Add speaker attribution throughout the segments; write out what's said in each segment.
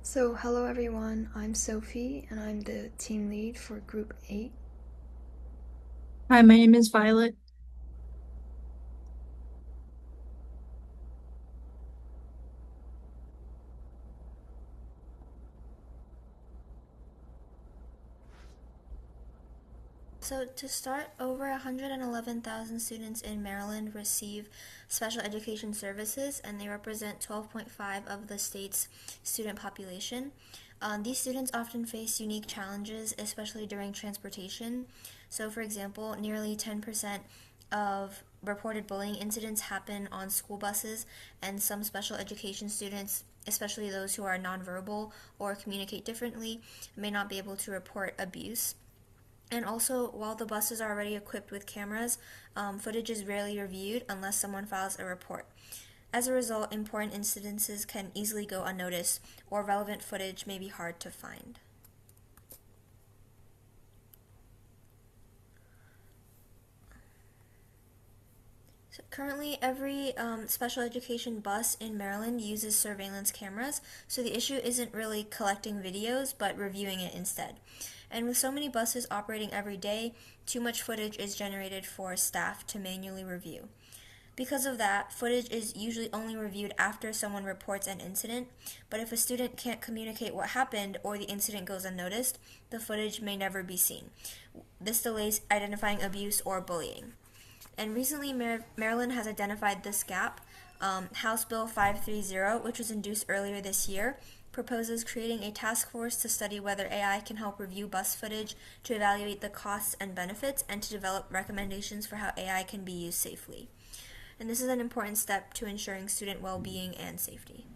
Speaker 1: So, hello everyone, I'm Sophie and I'm the team lead for Group 8.
Speaker 2: Hi, my name is Violet.
Speaker 1: So, to start, over 111,000 students in Maryland receive special education services, and they represent 12.5 of the state's student population. These students often face unique challenges, especially during transportation. So, for example, nearly 10% of reported bullying incidents happen on school buses, and some special education students, especially those who are nonverbal or communicate differently, may not be able to report abuse. And also, while the buses are already equipped with cameras, footage is rarely reviewed unless someone files a report. As a result, important incidences can easily go unnoticed, or relevant footage may be hard to find. So currently, every special education bus in Maryland uses surveillance cameras, so the issue isn't really collecting videos, but reviewing it instead. And with so many buses operating every day, too much footage is generated for staff to manually review. Because of that, footage is usually only reviewed after someone reports an incident, but if a student can't communicate what happened or the incident goes unnoticed, the footage may never be seen. This delays identifying abuse or bullying. And recently, Maryland has identified this gap. House Bill 530, which was introduced earlier this year, proposes creating a task force to study whether AI can help review bus footage, to evaluate the costs and benefits, and to develop recommendations for how AI can be used safely. And this is an important step to ensuring student well being and safety.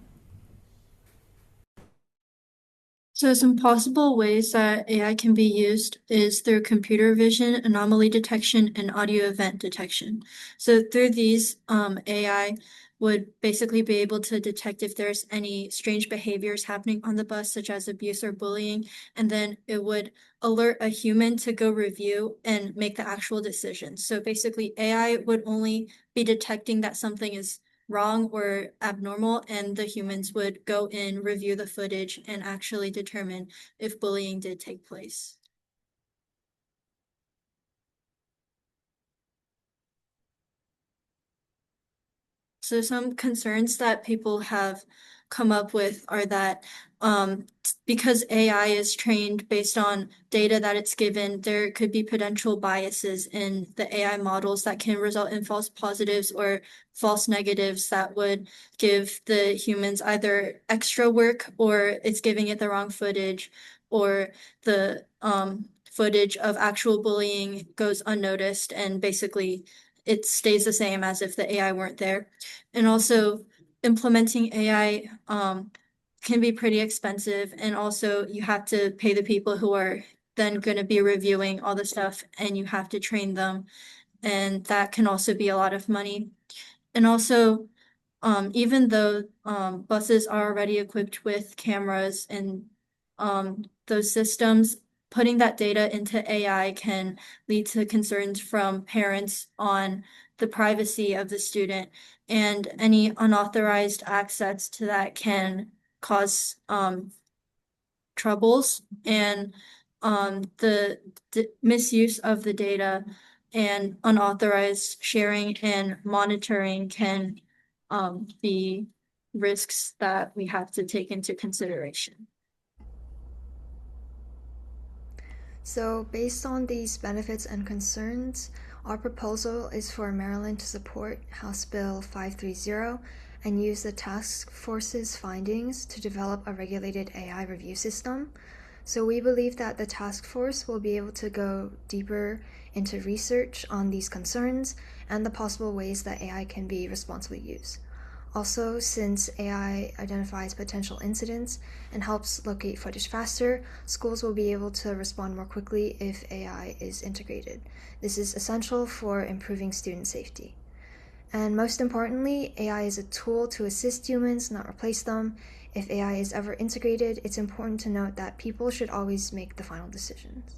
Speaker 2: So some possible ways that AI can be used is through computer vision, anomaly detection, and audio event detection. So through these, AI would basically be able to detect if there's any strange behaviors happening on the bus, such as abuse or bullying, and then it would alert a human to go review and make the actual decision. So basically, AI would only be detecting that something is wrong or abnormal, and the humans would go in, review the footage, and actually determine if bullying did take place. So some concerns that people have come up with are that because AI is trained based on data that it's given, there could be potential biases in the AI models that can result in false positives or false negatives that would give the humans either extra work, or it's giving it the wrong footage, or the footage of actual bullying goes unnoticed and basically it stays the same as if the AI weren't there. And also, implementing AI can be pretty expensive, and also you have to pay the people who are then going to be reviewing all the stuff, and you have to train them, and that can also be a lot of money. And also, even though buses are already equipped with cameras and those systems, putting that data into AI can lead to concerns from parents on the privacy of the student, and any unauthorized access to that can cause troubles, and the misuse of the data and unauthorized sharing and monitoring can be risks that we have to take into consideration.
Speaker 1: So, based on these benefits and concerns, our proposal is for Maryland to support House Bill 530 and use the task force's findings to develop a regulated AI review system. So, we believe that the task force will be able to go deeper into research on these concerns and the possible ways that AI can be responsibly used. Also, since AI identifies potential incidents and helps locate footage faster, schools will be able to respond more quickly if AI is integrated. This is essential for improving student safety. And most importantly, AI is a tool to assist humans, not replace them. If AI is ever integrated, it's important to note that people should always make the final decisions.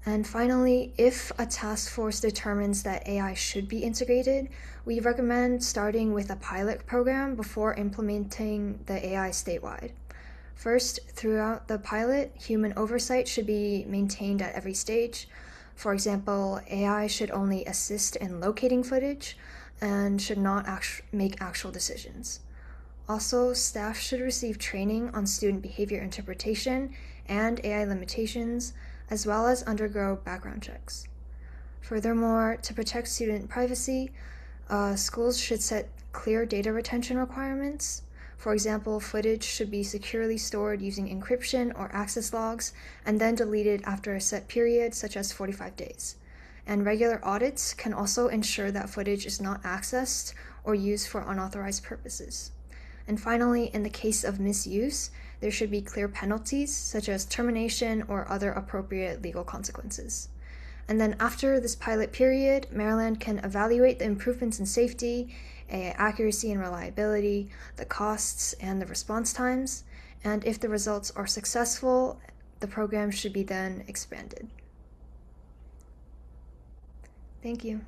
Speaker 3: And finally, if a task force determines that AI should be integrated, we recommend starting with a pilot program before implementing the AI statewide. First, throughout the pilot, human oversight should be maintained at every stage. For example, AI should only assist in locating footage and should not make actual decisions. Also, staff should receive training on student behavior interpretation and AI limitations, as well as undergo background checks. Furthermore, to protect student privacy, schools should set clear data retention requirements. For example, footage should be securely stored using encryption or access logs and then deleted after a set period, such as 45 days. And regular audits can also ensure that footage is not accessed or used for unauthorized purposes. And finally, in the case of misuse, there should be clear penalties, such as termination or other appropriate legal consequences. And then after this pilot period, Maryland can evaluate the improvements in safety, accuracy and reliability, the costs, and the response times. And if the results are successful, the program should be then expanded. Thank you.